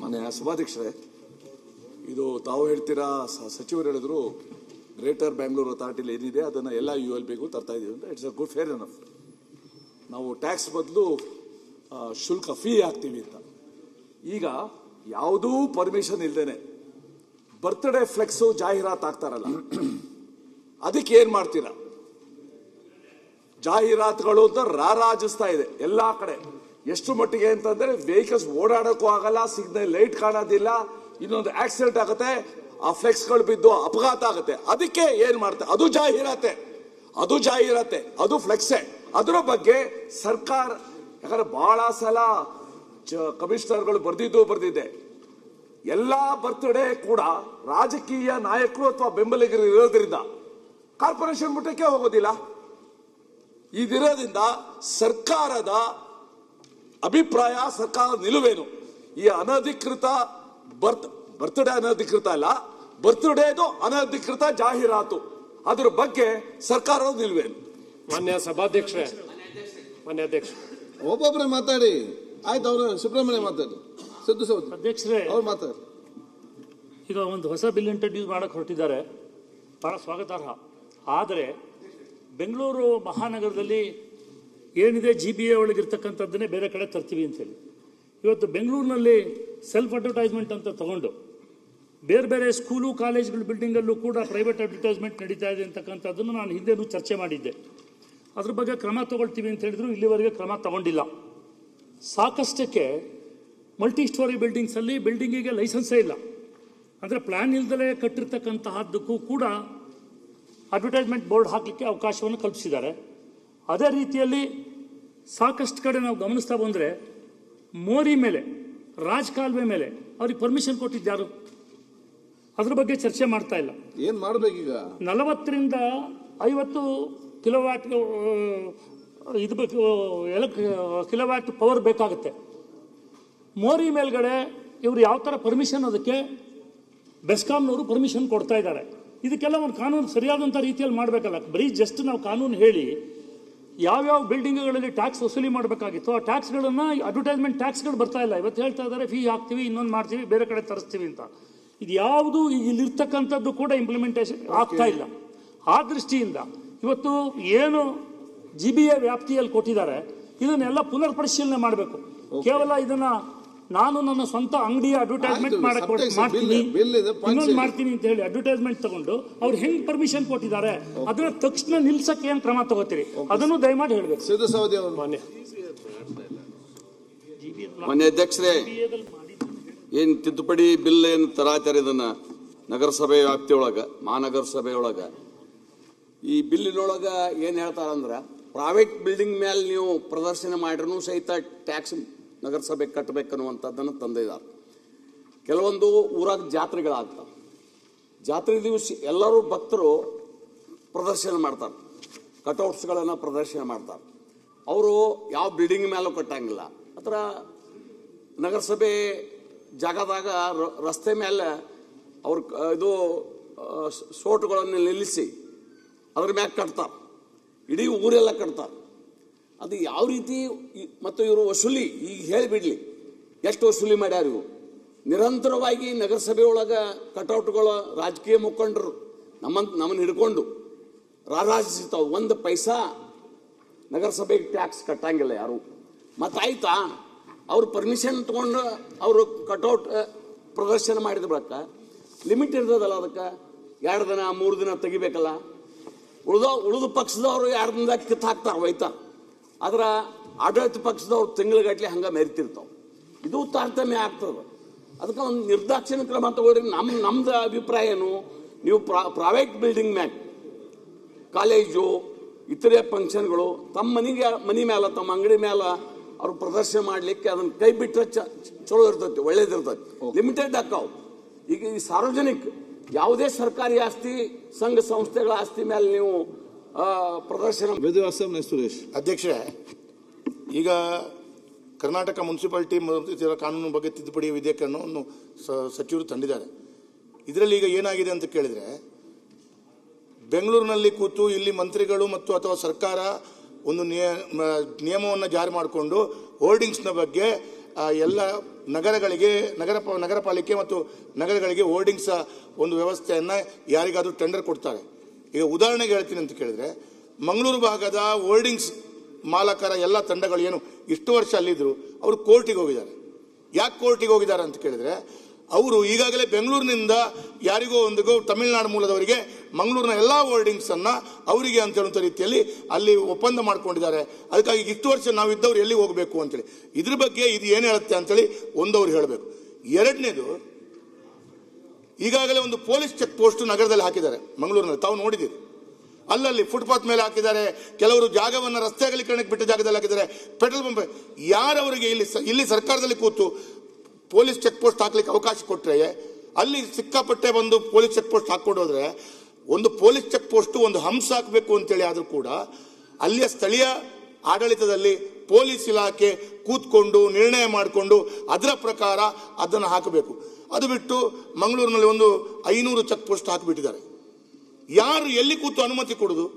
ಮಾನ್ಯ ಸಭಾಧ್ಯಕ್ಷರೇ, ಇದು ತಾವು ಹೇಳ್ತೀರಾ, ಸಚಿವರು ಹೇಳಿದ್ರು ಗ್ರೇಟರ್ ಬ್ಯಾಂಗ್ಳೂರು ಅಥಾರಿಟಿಲಿ ಏನಿದೆ ಅದನ್ನು ಎಲ್ಲ ULBಗೂ ತರ್ತಾ ಇದೀವಿ ಅಂತ. It's a good, fair enough. ನಾವು ಟ್ಯಾಕ್ಸ್ ಬದಲು ಶುಲ್ಕ ಫೀ ಹಾಕ್ತೀವಿ ಅಂತ. ಈಗ ಯಾವುದೂ ಪರ್ಮಿಷನ್ ಇಲ್ದೇನೆ ಬರ್ತ್ಡೇ ಫ್ಲೆಕ್ಸು ಜಾಹೀರಾತು ಆಗ್ತಾರಲ್ಲ, ಅದಕ್ಕೆ ಏನ್ ಮಾಡ್ತೀರಾ? ಜಾಹೀರಾತುಗಳು ಅಂತ ರಾರಾಜಿಸ್ತಾ ಇದೆ ಎಲ್ಲಾ ಕಡೆ. ಎಷ್ಟು ಮಟ್ಟಿಗೆ ಅಂತಂದ್ರೆ ವೆಹಿಕಲ್ಸ್ ಓಡಾಡೋಕ್ಕೂ ಆಗಲ್ಲ, ಸಿಗ್ನಲ್ ಲೈಟ್ ಕಾಣೋದಿಲ್ಲ, ಇನ್ನೊಂದು ಆಕ್ಸಿಡೆಂಟ್ ಆಗುತ್ತೆ, ಆ ಫ್ಲೆಕ್ಸ್ಗಳು ಬಿದ್ದು ಅಪಘಾತ ಆಗುತ್ತೆ. ಅದಕ್ಕೆ ಏನ್ ಮಾಡ್ತಾರೆ? ಅದು ಜಾಹೀರಾತೆ, ಅದು ಫ್ಲೆಕ್ಸೇ. ಅದರ ಬಗ್ಗೆ ಸರ್ಕಾರ, ಯಾಕಂದ್ರೆ ಬಹಳ ಸಲ ಕಮಿಷನರ್ಗಳು ಬರ್ದಿದ್ದೆ, ಎಲ್ಲಾ ಬರ್ತ್ಡೇ ಕೂಡ ರಾಜಕೀಯ ನಾಯಕರು ಅಥವಾ ಬೆಂಬಲಿಗರು ಇರೋದ್ರಿಂದ ಕಾರ್ಪೊರೇಷನ್ ಮಟ್ಟಕ್ಕೆ ಹೋಗೋದಿಲ್ಲ. ಇದಿರೋದ್ರಿಂದ ಸರ್ಕಾರದ ಅಭಿಪ್ರಾಯ, ಸರ್ಕಾರದ ನಿಲುವೇನು? ಈ ಅನಧಿಕೃತ ಬರ್ತ್ಡೇ ಅನಧಿಕೃತ ಅಲ್ಲ, ಬರ್ತ್ಡೇದು ಅನಧಿಕೃತ ಜಾಹೀರಾತು, ಅದ್ರ ಬಗ್ಗೆ ಸರ್ಕಾರದ ನಿಲುವೇನು? ಮಾನ್ಯ ಸಭಾಧ್ಯಕ್ಷರೇ, ಒಬ್ಬೊಬ್ಬರೇ ಮಾತಾಡಿ. ಆಯ್ತು, ಅವರು ಸುಬ್ರಹ್ಮಣ್ಯ ಮಾತಾಡಿ. ಸಿದ್ದು ಸೌದಿ ಅಧ್ಯಕ್ಷರೇ, ಅವ್ರು ಮಾತಾಡಿ. ಈಗ ಒಂದು ಹೊಸ ಬಿಲ್ ಇಂಟ್ರೊಡ್ಯೂಸ್ ಮಾಡಕ್ಕೆ ಹೊರಟಿದ್ದಾರೆ, ಬಹಳ ಸ್ವಾಗತಾರ್ಹ. ಆದರೆ ಬೆಂಗಳೂರು ಮಹಾನಗರದಲ್ಲಿ ಏನಿದೆ GBA ಒಳಗಿರ್ತಕ್ಕಂಥದ್ದನ್ನೇ ಬೇರೆ ಕಡೆ ತರ್ತೀವಿ ಅಂತೇಳಿ ಇವತ್ತು ಬೆಂಗಳೂರಿನಲ್ಲಿ ಸೆಲ್ಫ್ ಅಡ್ವರ್ಟೈಸ್ಮೆಂಟ್ ಅಂತ ತಗೊಂಡು ಬೇರೆ ಬೇರೆ ಸ್ಕೂಲು ಕಾಲೇಜ್ಗಳ ಬಿಲ್ಡಿಂಗಲ್ಲೂ ಕೂಡ ಪ್ರೈವೇಟ್ ಅಡ್ವರ್ಟೈಸ್ಮೆಂಟ್ ನಡೀತಾ ಇದೆ ಅಂತಕ್ಕಂಥದ್ದನ್ನು ನಾನು ಹಿಂದೆನೂ ಚರ್ಚೆ ಮಾಡಿದ್ದೆ. ಅದ್ರ ಬಗ್ಗೆ ಕ್ರಮ ತಗೊಳ್ತೀವಿ ಅಂತ ಹೇಳಿದ್ರು, ಇಲ್ಲಿವರೆಗೆ ಕ್ರಮ ತಗೊಂಡಿಲ್ಲ. ಸಾಕಷ್ಟಕ್ಕೆ ಮಲ್ಟಿ ಸ್ಟೋರಿ ಬಿಲ್ಡಿಂಗ್ಸಲ್ಲಿ ಬಿಲ್ಡಿಂಗಿಗೆ ಲೈಸೆನ್ಸೇ ಇಲ್ಲ, ಅಂದರೆ ಪ್ಲ್ಯಾನ್ ಇಲ್ದಲೇ ಕಟ್ಟಿರ್ತಕ್ಕಂತಹದ್ದಕ್ಕೂ ಕೂಡ ಅಡ್ವರ್ಟೈಸ್ಮೆಂಟ್ ಬೋರ್ಡ್ ಹಾಕಲಿಕ್ಕೆ ಅವಕಾಶವನ್ನು ಕಲ್ಪಿಸಿದ್ದಾರೆ. ಅದೇ ರೀತಿಯಲ್ಲಿ ಸಾಕಷ್ಟು ಕಡೆ ನಾವು ಗಮನಿಸ್ತಾ ಬಂದರೆ ಮೋರಿ ಮೇಲೆ, ರಾಜಕಾಲುವೆ ಮೇಲೆ ಅವ್ರಿಗೆ ಪರ್ಮಿಷನ್ ಕೊಟ್ಟಿದ್ದಾರು? ಅದ್ರ ಬಗ್ಗೆ ಚರ್ಚೆ ಮಾಡ್ತಾ ಇಲ್ಲ. ಏನ್ ಮಾಡ್ಬೇಕೀಗ? 40 ರಿಂದ 50 ಕಿಲೋವ್ಯಾಟ್ ಕಿಲೋವ್ಯಾಟ್ ಪವರ್ ಬೇಕಾಗುತ್ತೆ. ಮೋರಿ ಮೇಲ್ಗಡೆ ಇವರು ಯಾವ ಥರ ಪರ್ಮಿಷನ್, ಅದಕ್ಕೆ ಬೆಸ್ಕಾಂನವರು ಪರ್ಮಿಷನ್ ಕೊಡ್ತಾ ಇದ್ದಾರೆ. ಇದಕ್ಕೆಲ್ಲ ಒಂದು ಕಾನೂನು ಸರಿಯಾದಂಥ ರೀತಿಯಲ್ಲಿ ಮಾಡಬೇಕಲ್ಲ. ಬರೀ ಜಸ್ಟ್ ನಾವು ಕಾನೂನು ಹೇಳಿ ಯಾವ್ಯಾವ ಬಿಲ್ಡಿಂಗ್ಗಳಲ್ಲಿ ಟ್ಯಾಕ್ಸ್ ವಸೂಲಿ ಮಾಡಬೇಕಾಗಿತ್ತು ಆ ಟ್ಯಾಕ್ಸ್ಗಳನ್ನು, ಅಡ್ವರ್ಟೈಸ್ಮೆಂಟ್ ಟ್ಯಾಕ್ಸ್ಗಳು ಬರ್ತಾ ಇಲ್ಲ. ಇವತ್ತು ಹೇಳ್ತಾ ಇದ್ದಾರೆ ಫೀ ಹಾಕ್ತೀವಿ, ಇನ್ನೊಂದು ಮಾಡ್ತೀವಿ, ಬೇರೆ ಕಡೆ ತರಿಸ್ತೀವಿ ಅಂತ. ಇದು ಯಾವುದು ಇಲ್ಲಿರ್ತಕ್ಕಂಥದ್ದು ಕೂಡ ಇಂಪ್ಲಿಮೆಂಟೇಷನ್ ಆಗ್ತಾ ಇಲ್ಲ. ಆ ದೃಷ್ಟಿಯಿಂದ ಇವತ್ತು ಏನು GBA ವ್ಯಾಪ್ತಿಯಲ್ಲಿ ಕೊಟ್ಟಿದ್ದಾರೆ ಇದನ್ನೆಲ್ಲ ಪುನರ್ ಪರಿಶೀಲನೆ ಮಾಡಬೇಕು. ಕೇವಲ ಇದನ್ನ ನಾನು ನನ್ನ ಸ್ವಂತ ಅಂಗಡಿಯ ಅಡ್ವರ್ಟೈಸ್ಮೆಂಟ್ ಮಾಡ್ತೀನಿ, ಇನ್ನೊಂದು ಮಾಡ್ತೀನಿ ಅಂತ ಹೇಳಿ ಅಡ್ವರ್ಟೈಸ್ಮೆಂಟ್ ತಗೊಂಡು ಅವ್ರು ಹೆಂಗ್ ಪರ್ಮಿಷನ್ ಕೊಟ್ಟಿದ್ದಾರೆ ಅದನ್ನ ತಕ್ಷಣ ನಿಲ್ಸಕ್ಕೆ ಏನ್ ಕ್ರಮ ತಗೋತೀರಿ ಅದನ್ನು ದಯಮಾಡಿ ಹೇಳ್ಬೇಕು. ಸಿದ್ದು ಸೌದಿ ಅವರು. ಮಾನ್ಯ ಅಧ್ಯಕ್ಷರೇ, ಏನ್ ತಿದ್ದುಪಡಿ ಬಿಲ್ ಏನು ತರಾತಾರೆ ಇದನ್ನ ನಗರಸಭೆ ವ್ಯಾಪ್ತಿಯೊಳಗ, ಮಹಾನಗರ ಸಭೆಯೊಳಗ, ಈ ಬಿಲ್ಲಿನೊಳಗ ಏನ್ ಹೇಳ್ತಾರಂದ್ರ ಪ್ರೈವೇಟ್ ಬಿಲ್ಡಿಂಗ್ ಮೇಲೆ ನೀವು ಪ್ರದರ್ಶನ ಮಾಡ್ರೂ ಸಹಿತ ಟ್ಯಾಕ್ಸ್ ನಗರಸಭೆ ಕಟ್ಟಬೇಕನ್ನುವಂಥದ್ದನ್ನು ತಂದಿದ್ದಾರೆ. ಕೆಲವೊಂದು ಊರಾಗ ಜಾತ್ರೆಗಳಾಗ್ತವೆ, ಜಾತ್ರೆ ದಿವಸ ಎಲ್ಲರೂ ಭಕ್ತರು ಪ್ರದರ್ಶನ ಮಾಡ್ತಾರೆ, ಕಟೌಟ್ಸ್ಗಳನ್ನು ಪ್ರದರ್ಶನ ಮಾಡ್ತಾರೆ. ಅವರು ಯಾವ ಬಿಲ್ಡಿಂಗ್ ಮೇಲೂ ಕಟ್ಟಂಗಿಲ್ಲ. ಅಥವಾ ನಗರಸಭೆ ಜಾಗದಾಗ ರಸ್ತೆ ಮೇಲೆ ಅವ್ರು ಇದು ಸೋಟುಗಳನ್ನು ನಿಲ್ಲಿಸಿ ಅದ್ರ ಮ್ಯಾಗ ಕಟ್ತಾರೆ, ಇಡೀ ಊರೆಲ್ಲ ಕಟ್ತಾರೆ. ಅದು ಯಾವ ರೀತಿ? ಮತ್ತು ಇವರು ವಸೂಲಿ ಈಗ ಹೇಳಿಬಿಡ್ಲಿ, ಎಷ್ಟು ವಸೂಲಿ ಮಾಡ್ಯಾರ ಇವರು? ನಿರಂತರವಾಗಿ ನಗರಸಭೆ ಒಳಗೆ ಕಟೌಟ್ಗಳು ರಾಜಕೀಯ ಮುಖಂಡರು ನಮ್ಮನ್ನು ಹಿಡ್ಕೊಂಡು ರಾರಾಜಿಸ್ತಾವೆ. ಒಂದು ಪೈಸಾ ನಗರಸಭೆಗೆ ಟ್ಯಾಕ್ಸ್ ಕಟ್ಟಂಗಿಲ್ಲ ಯಾರು. ಮತ್ತಾಯ್ತಾ ಅವ್ರು ಪರ್ಮಿಷನ್ ತೊಗೊಂಡು ಅವರು ಕಟೌಟ್ ಪ್ರದರ್ಶನ ಮಾಡಿದ ಬಳಿಕ ಲಿಮಿಟ್ ಇರ್ತದಲ್ಲ, ಅದಕ್ಕೆ 2 ದಿನ 3 ದಿನ ತೆಗಿಬೇಕಲ್ಲ. ಉಳಿದ ಪಕ್ಷದವರು 2 ದಿನದಾಗ ಕಿತ್ತು ಹಾಕ್ತಾರೆ, ಒಯ್ತಾರೆ. ಆದ್ರೆ ಆಡಳಿತ ಪಕ್ಷದವ್ರು ತಿಂಗಳಗಟ್ಟಲೆ ಹಂಗೆ ಮೆರಿತಿರ್ತಾವೆ. ಇದು ತಾರತಮ್ಯ ಆಗ್ತದೆ. ಅದಕ್ಕೆ ಒಂದು ನಿರ್ದಾಕ್ಷಿಣ್ಯ ಕ್ರಮ ತಗೊಳ್ರಿ. ನಮ್ದು ಅಭಿಪ್ರಾಯ ಏನು, ನೀವು ಪ್ರೈವೇಟ್ ಬಿಲ್ಡಿಂಗ್ ಮ್ಯಾಗ ಕಾಲೇಜು ಇತರೆ ಫಂಕ್ಷನ್ಗಳು ತಮ್ಮ ಮನೆ ಮೇಲೆ, ತಮ್ಮ ಅಂಗಡಿ ಮೇಲೆ ಅವ್ರು ಪ್ರದರ್ಶನ ಮಾಡಲಿಕ್ಕೆ ಅದನ್ನು ಕೈ ಬಿಟ್ಟರೆ ಚಲೋ ಇರ್ತೈತಿ, ಒಳ್ಳೇದಿರ್ತೈತಿ. ಲಿಮಿಟೆಡ್ ಹಾಕಾವು. ಈಗ ಈ ಸಾರ್ವಜನಿಕ ಯಾವುದೇ ಸರ್ಕಾರಿ ಆಸ್ತಿ, ಸಂಘ ಸಂಸ್ಥೆಗಳ ಆಸ್ತಿ ಮೇಲೆ ನೀವು ಪ್ರದರ್ಶನ. ಸುರೇಶ್. ಅಧ್ಯಕ್ಷರೇ, ಈಗ ಕರ್ನಾಟಕ ಮುನ್ಸಿಪಾಲಿಟಿ ಕಾನೂನು ಬಗ್ಗೆ ತಿದ್ದುಪಡಿ ವಿಧೇಯಕವನ್ನು ಸಚಿವರು ತಂದಿದ್ದಾರೆ. ಇದರಲ್ಲಿ ಈಗ ಏನಾಗಿದೆ ಅಂತ ಕೇಳಿದರೆ, ಬೆಂಗಳೂರಿನಲ್ಲಿ ಕೂತು ಇಲ್ಲಿ ಮಂತ್ರಿಗಳು ಮತ್ತು ಅಥವಾ ಸರ್ಕಾರ ಒಂದು ನಿಯಮವನ್ನು ಜಾರಿ ಮಾಡಿಕೊಂಡು ಹೋರ್ಡಿಂಗ್ಸ್ನ ಬಗ್ಗೆ ಎಲ್ಲ ನಗರಗಳಿಗೆ ನಗರ ಪಾಲಿಕೆ ಮತ್ತು ನಗರಗಳಿಗೆ ಹೋರ್ಡಿಂಗ್ಸ್ ಒಂದು ವ್ಯವಸ್ಥೆಯನ್ನು ಯಾರಿಗಾದ್ರೂ ಟೆಂಡರ್ ಕೊಡ್ತಾರೆ. ಈಗ ಉದಾಹರಣೆಗೆ ಹೇಳ್ತೀನಿ ಅಂತ ಕೇಳಿದ್ರೆ, ಮಂಗಳೂರು ಭಾಗದ ಹೋರ್ಡಿಂಗ್ಸ್ ಮಾಲಕರ ಎಲ್ಲ ತಂಡಗಳು ಏನು ಇಷ್ಟು ವರ್ಷ ಅಲ್ಲಿದ್ರು, ಅವರು ಕೋರ್ಟಿಗೆ ಹೋಗಿದ್ದಾರೆ. ಯಾಕೆ ಕೋರ್ಟಿಗೆ ಹೋಗಿದ್ದಾರೆ ಅಂತ ಕೇಳಿದ್ರೆ, ಅವರು ಈಗಾಗಲೇ ಬೆಂಗಳೂರಿನಿಂದ ಯಾರಿಗೋ ಒಂದಿಗೋ ತಮಿಳುನಾಡು ಮೂಲದವರಿಗೆ ಮಂಗಳೂರಿನ ಎಲ್ಲ ಹೋರ್ಡಿಂಗ್ಸ್ ಅನ್ನ ಅವರಿಗೆ ಅಂತ ಹೇಳುವಂಥ ರೀತಿಯಲ್ಲಿ ಅಲ್ಲಿ ಒಪ್ಪಂದ ಮಾಡ್ಕೊಂಡಿದ್ದಾರೆ. ಅದಕ್ಕಾಗಿ ಇಷ್ಟು ವರ್ಷ ನಾವು ಇದ್ದವ್ರು ಎಲ್ಲಿ ಹೋಗಬೇಕು ಅಂತೇಳಿ ಇದ್ರ ಬಗ್ಗೆ ಇದು ಏನು ಹೇಳುತ್ತೆ ಅಂತೇಳಿ ಒಂದವ್ರು ಹೇಳಬೇಕು. ಎರಡನೇದು, ಈಗಾಗಲೇ ಒಂದು ಪೊಲೀಸ್ ಚೆಕ್ ಪೋಸ್ಟ್ ನಗರದಲ್ಲಿ ಹಾಕಿದ್ದಾರೆ, ಮಂಗಳೂರಿನಲ್ಲಿ ತಾವು ನೋಡಿದ್ದೀರಿ. ಅಲ್ಲಲ್ಲಿ ಫುಟ್ಪಾತ್ ಮೇಲೆ ಹಾಕಿದ್ದಾರೆ, ಕೆಲವರು ಜಾಗವನ್ನು ರಸ್ತೆ ಅಗಲೀಕರಣಕ್ಕೆ ಬಿಟ್ಟ ಜಾಗದಲ್ಲಿ ಹಾಕಿದ್ದಾರೆ, ಪೆಟ್ರೋಲ್ ಪಂಪ್. ಯಾರವರಿಗೆ ಇಲ್ಲಿ ಸರ್ಕಾರದಲ್ಲಿ ಕೂತು ಪೊಲೀಸ್ ಚೆಕ್ ಪೋಸ್ಟ್ ಹಾಕ್ಲಿಕ್ಕೆ ಅವಕಾಶ ಕೊಟ್ಟರೆ, ಅಲ್ಲಿ ಸಿಕ್ಕಾಪಟ್ಟೆ ಬಂದು ಪೊಲೀಸ್ ಚೆಕ್ ಪೋಸ್ಟ್ ಹಾಕೊಂಡು ಹೋದ್ರೆ, ಒಂದು ಪೊಲೀಸ್ ಚೆಕ್ ಪೋಸ್ಟ್ ಒಂದು ಹಂಸ ಹಾಕಬೇಕು ಅಂತೇಳಿ ಆದರೂ ಕೂಡ ಅಲ್ಲಿಯ ಸ್ಥಳೀಯ ಆಡಳಿತದಲ್ಲಿ ಪೊಲೀಸ್ ಇಲಾಖೆ ಕೂತ್ಕೊಂಡು ನಿರ್ಣಯ ಮಾಡಿಕೊಂಡು ಅದರ ಪ್ರಕಾರ ಅದನ್ನು ಹಾಕಬೇಕು. ಅದು ಬಿಟ್ಟು ಮಂಗಳೂರಿನಲ್ಲಿ ಒಂದು 500 ಚೆಕ್ ಪೋಸ್ಟ್ ಹಾಕಿಬಿಟ್ಟಿದ್ದಾರೆ. ಯಾರು ಎಲ್ಲಿ ಕೂತು ಅನುಮತಿ ಕೊಡುದು?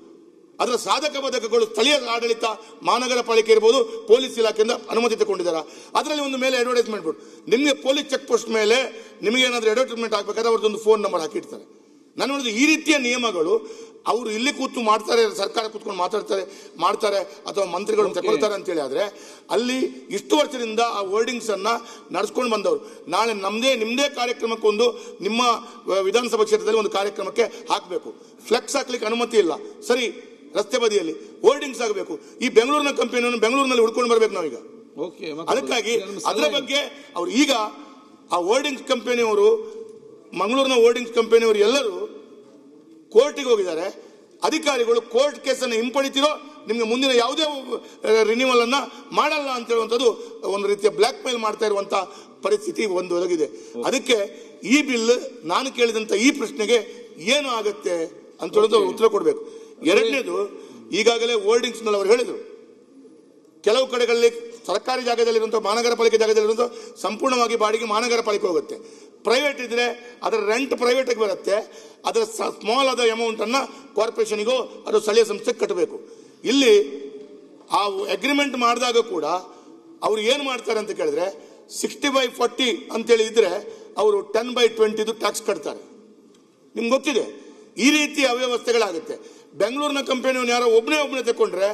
ಅದರ ಸಾಧಕ ಬಾಧಕಗಳು ಸ್ಥಳೀಯ ಆಡಳಿತ, ಮಹಾನಗರ ಪಾಲಿಕೆ ಇರ್ಬೋದು, ಪೊಲೀಸ್ ಇಲಾಖೆಯಿಂದ ಅನುಮತಿ ತಗೊಂಡಿದ್ದಾರೆ. ಅದರಲ್ಲಿ ಒಂದು ಮೇಲೆ ಅಡ್ವರ್ಟೈಸ್ಮೆಂಟ್ ಬಿಟ್ಟು ನಿಮಗೆ ಪೊಲೀಸ್ ಚೆಕ್ ಪೋಸ್ಟ್ ಮೇಲೆ ನಿಮಗೆ ಏನಾದರೂ ಅಡ್ವರ್ಟೈಸ್ಮೆಂಟ್ ಹಾಕಬೇಕಾದ್ರೆ ಅವ್ರದ್ದೊಂದು ಫೋನ್ ನಂಬರ್ ಹಾಕಿರ್ತಾರೆ. ನಾನು ನೋಡಿದ ಈ ರೀತಿಯ ನಿಯಮಗಳು ಅವರು ಇಲ್ಲಿ ಕೂತು ಮಾಡ್ತಾರೆ, ಸರ್ಕಾರ ಕೂತ್ಕೊಂಡು ಮಾಡ್ತಾರೆ ಅಥವಾ ಮಂತ್ರಿಗಳು ತಗೊಳ್ತಾರೆ ಅಂತೇಳಿ ಆದ್ರೆ, ಅಲ್ಲಿ ಇಷ್ಟು ವರ್ಷದಿಂದ ಆ ವರ್ಡಿಂಗ್ಸ್ ಅನ್ನ ನಡೆಸ್ಕೊಂಡು ಬಂದವರು ನಾಳೆ ನಿಮ್ಮದೇ ಕಾರ್ಯಕ್ರಮಕ್ಕೊಂದು ನಿಮ್ಮ ವಿಧಾನಸಭಾ ಕ್ಷೇತ್ರದಲ್ಲಿ ಒಂದು ಕಾರ್ಯಕ್ರಮಕ್ಕೆ ಹಾಕಬೇಕು. ಫ್ಲೆಕ್ಸ್ ಹಾಕ್ಲಿಕ್ಕೆ ಅನುಮತಿ ಇಲ್ಲ, ಸರಿ, ರಸ್ತೆ ಬದಿಯಲ್ಲಿ ಹೋರ್ಡಿಂಗ್ಸ್ ಆಗಬೇಕು. ಈ ಬೆಂಗಳೂರಿನ ಕಂಪನಿಯನ್ನು ಬೆಂಗಳೂರಿನಲ್ಲಿ ಹುಡ್ಕೊಂಡು ಬರ್ಬೇಕು ನಾವೀಗ. ಅದಕ್ಕಾಗಿ ಅದರ ಬಗ್ಗೆ ಅವರು ಈಗ ಆ ಹೋರ್ಡಿಂಗ್ಸ್ ಕಂಪನಿಯವರು, ಮಂಗಳೂರಿನ ಹೋರ್ಡಿಂಗ್ಸ್ ಕಂಪನಿಯವರು ಎಲ್ಲರೂ ಕೋರ್ಟಿಗೆ ಹೋಗಿದ್ದಾರೆ. ಅಧಿಕಾರಿಗಳು ಕೋರ್ಟ್ ಕೇಸನ್ನು ಹಿಂಪಡಿತಿರೋ ನಿಮ್ಗೆ ಮುಂದಿನ ಯಾವುದೇ ರಿನ್ಯೂವಲ್ ಅನ್ನ ಮಾಡಲ್ಲ ಅಂತ ಹೇಳುವಂಥದ್ದು ಒಂದು ರೀತಿಯ ಬ್ಲಾಕ್ ಮೇಲ್ ಮಾಡ್ತಾ ಇರುವಂತ ಪರಿಸ್ಥಿತಿ ಒಂದು ಒದಗಿದೆ. ಅದಕ್ಕೆ ಈ ಬಿಲ್ ನಾನು ಕೇಳಿದಂತ ಈ ಪ್ರಶ್ನೆಗೆ ಏನು ಆಗುತ್ತೆ ಅಂತ ಹೇಳೋದು ಉತ್ತರ ಕೊಡಬೇಕು. ಎರಡನೇದು, ಈಗಾಗಲೇ ಹೋರ್ಡಿಂಗ್ಸ್ ನಲ್ಲಿ ಅವರು ಹೇಳಿದರು, ಕೆಲವು ಕಡೆಗಳಲ್ಲಿ ಸರ್ಕಾರಿ ಜಾಗದಲ್ಲಿರುವಂತಹ ಮಹಾನಗರ ಪಾಲಿಕೆ ಜಾಗದಲ್ಲಿರುವಂತಹ ಸಂಪೂರ್ಣವಾಗಿ ಬಾಡಿಗೆ ಮಹಾನಗರ ಪಾಲಿಕೆ ಹೋಗುತ್ತೆ. ಪ್ರೈವೇಟ್ ಇದ್ರೆ ಅದರ ರೆಂಟ್ ಪ್ರೈವೇಟ್ಗೆ ಬರುತ್ತೆ, ಅದರ ಸ್ಮಾಲ್ ಆದ ಅಮೌಂಟ್ ಅನ್ನ ಕಾರ್ಪೊರೇಷನ್ಗೋ ಅದು ಸ್ಥಳೀಯ ಸಂಸ್ಥೆಗೆ ಕಟ್ಟಬೇಕು. ಇಲ್ಲಿ ಆ ಅಗ್ರಿಮೆಂಟ್ ಮಾಡಿದಾಗ ಕೂಡ ಅವ್ರು ಏನು ಮಾಡ್ತಾರೆ ಅಂತ ಕೇಳಿದ್ರೆ, 60/40 ಅಂತೇಳಿ ಇದ್ರೆ ಅವರು 10/20 ಟ್ಯಾಕ್ಸ್ ಕಟ್ತಾರೆ. ನಿಮ್ಗೆ ಗೊತ್ತಿದೆ, ಈ ರೀತಿಯ ಅವ್ಯವಸ್ಥೆಗಳಾಗುತ್ತೆ. ಬೆಂಗಳೂರಿನ ಕಂಪನಿಯನ್ನು ಯಾರೋ ಒಬ್ಬನೇ ತಗೊಂಡ್ರೆ,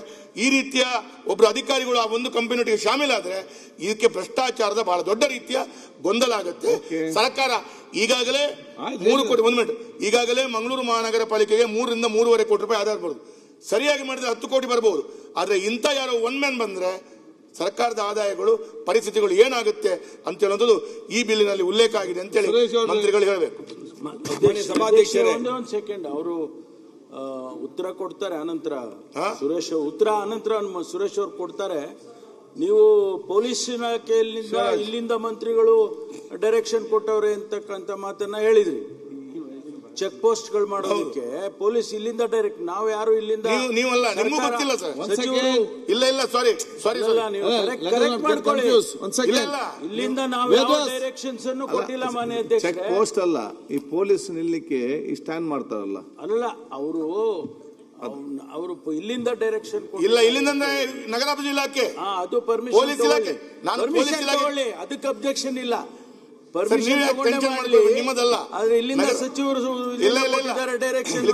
ಈ ರೀತಿಯ ಒಬ್ಬರು ಅಧಿಕಾರಿಗಳು ಆ ಒಂದು ಕಂಪನಿಯೊಟ್ಟಿಗೆ ಶಾಮೀಲಾದ್ರೆ ಇದಕ್ಕೆ ಭ್ರಷ್ಟಾಚಾರದ ಬಹಳ ದೊಡ್ಡ ರೀತಿಯ ಗೊಂದಲ ಆಗುತ್ತೆ. ಸರ್ಕಾರ ಈಗಾಗಲೇ 3 ಕೋಟಿ, 1 ಮಿನಿಟ್, ಈಗಾಗಲೇ ಮಂಗಳೂರು ಮಹಾನಗರ ಪಾಲಿಕೆಗೆ 3 ರಿಂದ 3.5 ಕೋಟಿ ರೂಪಾಯಿ ಆದಾಯ ಬರುವುದು. ಸರಿಯಾಗಿ ಮಾಡಿದ್ರೆ 10 ಕೋಟಿ ಬರಬಹುದು. ಆದ್ರೆ ಇಂಥ ಯಾರೋ ಒನ್ ಮ್ಯಾನ್ ಬಂದ್ರೆ ಸರ್ಕಾರದ ಆದಾಯಗಳು ಪರಿಸ್ಥಿತಿಗಳು ಏನಾಗುತ್ತೆ ಅಂತ ಹೇಳೋದು ಈ ಬಿಲ್ಲಿನಲ್ಲಿ ಉಲ್ಲೇಖ ಆಗಿದೆ ಅಂತ ಹೇಳಿ ಮಂತ್ರಿಗಳು ಹೇಳಬೇಕು. ಒಂದು ಸೆಕೆಂಡ್, ಅವರು ಉತ್ತರ ಕೊಡ್ತಾರೆ, ಅನಂತರ ಸುರೇಶ್ ಉತ್ತರ ಅನಂತರ ಸುರೇಶ್ ಅವರು ಕೊಡ್ತಾರೆ. ನೀವು ಪೊಲೀಸ್ ಇಲಾಖೆಯಲ್ಲಿಂದ ಇಲ್ಲಿಂದ ಮಂತ್ರಿಗಳು ಡೈರೆಕ್ಷನ್ ಕೊಟ್ಟವ್ರೆ ಅಂತಕ್ಕಂಥ ಮಾತನ್ನ ಹೇಳಿದ್ರಿ. ಚೆಕ್ ಪೋಸ್ಟ್ ಗಳು ಮಾಡೋದಕ್ಕೆ ಪೊಲೀಸ್ ಇಲ್ಲಿಂದ ಡೈರೆಕ್ಟ್, ನಾವು ಯಾರು ಇಲ್ಲಿಂದ ನೀವಲ್ಲ, ನಿಮಗೂ ಗೊತ್ತಿಲ್ಲ ಸರ್. ಇಲ್ಲ ಸಾರಿ ಕರೆಕ್ಟ್ ಮಾಡ್ಕೊಳ್ಳಿ. ಇಲ್ಲಿಂದ ನಾವು ಯಾವ ಡೈರೆಕ್ಷನ್ಸ್ ಅನ್ನು ಕೊಟ್ಟಿಲ್ಲ ಮಾನ್ಯ ಅಧ್ಯಕ್ಷ. ಚೆಕ್ ಪೋಸ್ಟ್ ಅಲ್ಲ, ಈ ಪೊಲೀಸ್ ನಿಲ್ಲಿಕ್ಕೆ ಸ್ಟ್ಯಾಂಡ್ ಮಾಡ್ತಾರಲ್ಲ, ಅಲ್ಲ ಅವರು ಇಲ್ಲಿಂದ ಡೈರೆಕ್ಷನ್ ಇಲ್ಲ, ಇಲ್ಲಿಂದ ನಗರಾಭಿವೃದ್ಧಿ ಇಲಾಖೆ, ಅದು ಪರ್ಮಿಷನ್ ಪೊಲೀಸ್ ಇಲಾಖೆ, ಅದಕ್ಕೆ ಅಬ್ಜೆಕ್ಷನ್ ಇಲ್ಲ. ನಿಮ್ಮದಲ್ಲ, ಆದ್ರೆ ಇಲ್ಲಿಂದ ಸಚಿವರು ಡೈರೆಕ್ಷನ್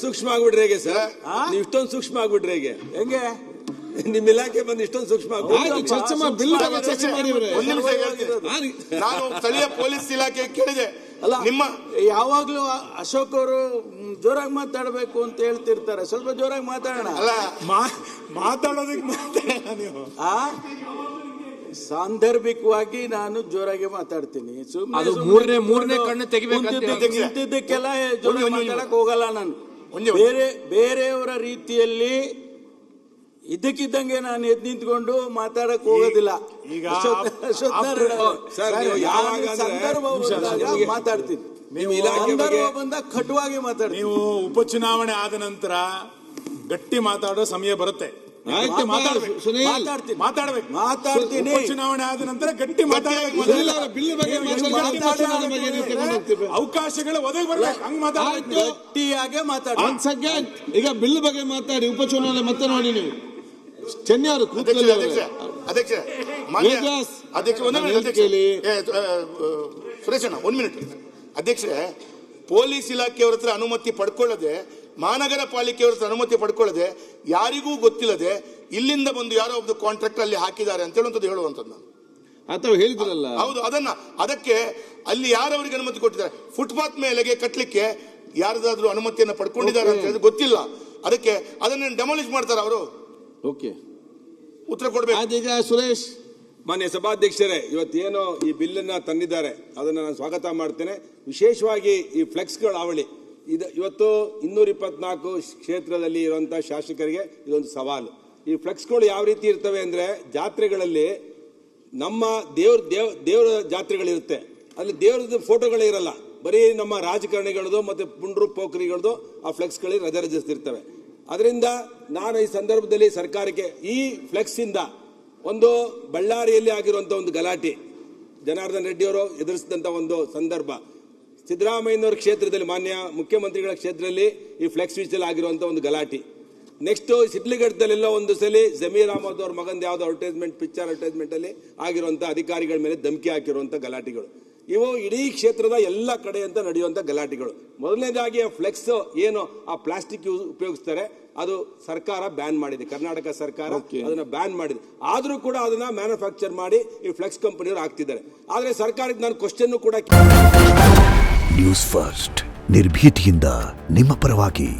ಸೂಕ್ಷ್ಮ ಆಗ್ಬಿಟ್ರೆ ಹೇಗೆ ಸರ್? ನೀವು ಇಷ್ಟೊಂದು ಸೂಕ್ಷ್ಮ ಆಗ್ಬಿಟ್ರೆ ಹೇಗೆ? ಹೆಂಗೆ ನಿಮ್ಮ ಇಲಾಖೆ ಬಂದು ಇಷ್ಟೊಂದು ಸೂಕ್ಷ್ಮ ಚರ್ಚೆ ಮಾಡಿ. ನಾನು ಸ್ಥಳೀಯ ಪೊಲೀಸ್ ಇಲಾಖೆ ಕೇಳಿದೆ. ಅಲ್ಲ, ನಿಮ್ಮ ಯಾವಾಗ್ಲೂ ಅಶೋಕ್ ಅವರು ಜೋರಾಗಿ ಮಾತಾಡಬೇಕು ಅಂತ ಹೇಳ್ತಿರ್ತಾರೆ, ಸ್ವಲ್ಪ ಜೋರಾಗಿ ಮಾತಾಡೋಣ. ಅಲ್ಲ, ಮಾತಾಡೋದಕ್ಕೆ ನೀವು ಸಾಂದರ್ಭಿಕವಾಗಿ ನಾನು ಜೋರಾಗಿ ಮಾತಾಡ್ತೀನಿ. ಮೂರನೇ ಕಣ್ಣು ನಿಂತಿದ್ದಕ್ಕೆಲ್ಲ ಜೋರಾಗಿ ಮಾತಾಡಕ್ ಹೋಗಲ್ಲ ನಾನು. ಬೇರೆಯವರ ರೀತಿಯಲ್ಲಿ ಇದ್ದಕ್ಕಿದ್ದಂಗೆ ನಾನು ಎದ್ದು ನಿಂತ್ಕೊಂಡು ಮಾತಾಡಕ್ ಹೋಗೋದಿಲ್ಲ. ಮಾತಾಡ್ತೀನಿ, ಸಂದರ್ಭ ಬಂದಾಗ ಕಟುವಾಗಿ ಮಾತಾಡ್ತೀನಿ. ನೀವು ಉಪಚುನಾವಣೆ ಆದ ನಂತರ ಗಟ್ಟಿ ಮಾತಾಡೋ ಸಮಯ ಬರುತ್ತೆ. ಮಾತಾಡ್ತೀನಿ. ಚುನಾವಣೆ ಆದ ನಂತರ ಗಟ್ಟಿ ಅವಕಾಶಗಳು ಒದಗಿ ಬರ್ಬೇಕು, ಹಂಗ್ ಮಾತಾಡಬೇಕು, ಗಟ್ಟಿಯಾಗೆ ಮಾತಾಡಿ. ಈಗ ಬಿಲ್ ಬಗ್ಗೆ ಮಾತಾಡಿ, ಉಪಚುನಾವಣೆ ಮತ್ತೆ ನೋಡಿ ನೀವು ಚೆನ್ನೈ ಅವರು ಕೂತ್ಕೊಳ್ಳಿ ಅಧ್ಯಕ್ಷ ಮಾನ್ಯ ವೇದಾಸ್, ಅಧ್ಯಕ್ಷ ಒಂದೇ ನಾನು minute, ಅಧ್ಯಕ್ಷ. ಕೇಳಿ. ಸುರೇಶಣ್ಣ 1 minute. ಅಧ್ಯಕ್ಷರೇ, ಪೊಲೀಸ್ ಇಲಾಖೆಯವರ ಹತ್ರ ಅನುಮತಿ ಪಡ್ಕೊಳ್ಳದೆ, ಮಹಾನಗರ ಪಾಲಿಕೆಯವರ ಹತ್ರ ಅನುಮತಿ ಪಡ್ಕೊಳ್ಳದೆ, ಯಾರಿಗೂ ಗೊತ್ತಿಲ್ಲದೆ ಇಲ್ಲಿಂದ ಬಂದು ಯಾರೋ ಒಬ್ಬ ಕಾಂಟ್ರಾಕ್ಟರ್ ಅಲ್ಲಿ ಹಾಕಿದ್ದಾರೆ ಅಂತ ಹೇಳುವಂಥದ್ದು ಹೇಳುವಂಥದ್ದು ನಾನು. ಅಥವಾ ಹೇಳಿದ್ರಲ್ಲ. ಹೌದು, ಅದಕ್ಕೆ ಅಲ್ಲಿ ಯಾರವರಿಗೆ ಅನುಮತಿ ಕೊಟ್ಟಿದ್ದಾರೆ, ಫುಟ್ಪಾತ್ ಮೇಲೆಗೆ ಕಟ್ಟಲಿಕ್ಕೆ ಯಾರದಾದ್ರೂ ಅನುಮತಿಯನ್ನು ಪಡ್ಕೊಂಡಿದ್ದಾರೆ ಅಂತ ಹೇಳಿದ್ರೆ ಗೊತ್ತಿಲ್ಲ. ಅದಕ್ಕೆ ಅದನ್ನು ಡೆಮಾಲಿಷ್ ಮಾಡ್ತಾರೆ ಅವರು. ಓಕೆ, ಉತ್ತರ ಕೊಡ್ಬೇಕು. ಅದೀಗ ಸುರೇಶ್. ಮಾನ್ಯ ಸಭಾಧ್ಯಕ್ಷರೇ, ಇವತ್ತೇನು ಈ ಬಿಲ್ಲನ್ನ ತಂದಿದ್ದಾರೆ ಅದನ್ನು ನಾನು ಸ್ವಾಗತ ಮಾಡ್ತೇನೆ. ವಿಶೇಷವಾಗಿ ಈ ಫ್ಲೆಕ್ಸ್ಗಳ ಅವಳಿ ಇವತ್ತು 224 ಕ್ಷೇತ್ರದಲ್ಲಿ ಇರುವಂತಹ ಶಾಸಕರಿಗೆ ಇದೊಂದು ಸವಾಲು. ಈ ಫ್ಲೆಕ್ಸ್ಗಳು ಯಾವ ರೀತಿ ಇರ್ತವೆ ಅಂದ್ರೆ, ಜಾತ್ರೆಗಳಲ್ಲಿ ನಮ್ಮ ದೇವರ ಜಾತ್ರೆಗಳಿರುತ್ತೆ, ಅಲ್ಲಿ ದೇವರದ ಫೋಟೋಗಳೇ ಇರಲ್ಲ, ಬರೀ ನಮ್ಮ ರಾಜಕಾರಣಿಗಳದು ಮತ್ತೆ ಪುಂಡ್ರು ಪೋಖರಿಗಳದು ಆ ಫ್ಲೆಕ್ಸ್ಗಳಿಗೆ ರಜರಿಸಿರ್ತವೆ. ಅದರಿಂದ ನಾನು ಈ ಸಂದರ್ಭದಲ್ಲಿ ಸರ್ಕಾರಕ್ಕೆ ಈ ಫ್ಲೆಕ್ಸ್ ಇಂದ ಒಂದು ಬಳ್ಳಾರಿಯಲ್ಲಿ ಆಗಿರುವಂತ ಒಂದು ಗಲಾಟೆ, ಜನಾರ್ದನ್ ರೆಡ್ಡಿ ಅವರು ಎದುರಿಸಿದಂತ ಒಂದು ಸಂದರ್ಭ, ಸಿದ್ದರಾಮಯ್ಯನವರ ಕ್ಷೇತ್ರದಲ್ಲಿ ಮಾನ್ಯ ಮುಖ್ಯಮಂತ್ರಿಗಳ ಕ್ಷೇತ್ರದಲ್ಲಿ ಈ ಫ್ಲೆಕ್ಸ್ ವಿಷಯದಲ್ಲಿ ಆಗಿರುವಂತ ಒಂದು ಗಲಾಟೆ. ನೆಕ್ಸ್ಟ್ ಶಿಡ್ಲಘಟ್ಟದಲ್ಲೆಲ್ಲ ಒಂದು ಸಲ ಜಮೀರ್ ಅಹಮದ್ ಅವ್ರ ಮಗಂದು ಯಾವ್ದು ಅಡ್ವರ್ಟೈಸ್ಮೆಂಟ್, ಪಿಕ್ಚರ್ ಅಡ್ವರ್ಟೈಸ್ಮೆಂಟ್ ಅಲ್ಲಿ ಆಗಿರುವಂತ ಅಧಿಕಾರಿಗಳ ಮೇಲೆ ಧಮಕಿ ಹಾಕಿರುವಂತ ಗಲಾಟೆಗಳು, ಇವು ಇಡೀ ಕ್ಷೇತ್ರದ ಎಲ್ಲ ಕಡೆ ಅಂತ ನಡೆಯುವಂತ ಗಲಾಟೆಗಳು. ಮೊದಲನೇದಾಗಿ ಆ ಫ್ಲೆಕ್ಸ್ ಏನು ಆ ಪ್ಲಾಸ್ಟಿಕ್ ಉಪಯೋಗಿಸ್ತಾರೆ ಅದು ಸರ್ಕಾರ ಬ್ಯಾನ್ ಮಾಡಿದೆ, ಕರ್ನಾಟಕ ಸರ್ಕಾರ ಅದನ್ನ ಬ್ಯಾನ್ ಮಾಡಿದೆ. ಆದ್ರೂ ಕೂಡ ಅದನ್ನ ಮ್ಯಾನುಫ್ಯಾಕ್ಚರ್ ಮಾಡಿ ಈ ಫ್ಲೆಕ್ಸ್ ಕಂಪನಿಯವರು ಹಾಕ್ತಿದ್ದಾರೆ. ಆದ್ರೆ ಸರ್ಕಾರಕ್ಕೆ ನಾನು ಕ್ವಶನ್ ಕೂಡ ನ್ಯೂಸ್ ಫಸ್ಟ್ ನಿರ್ಭೀತಿಯಿಂದ ನಿಮ್ಮ ಪರವಾಗಿ.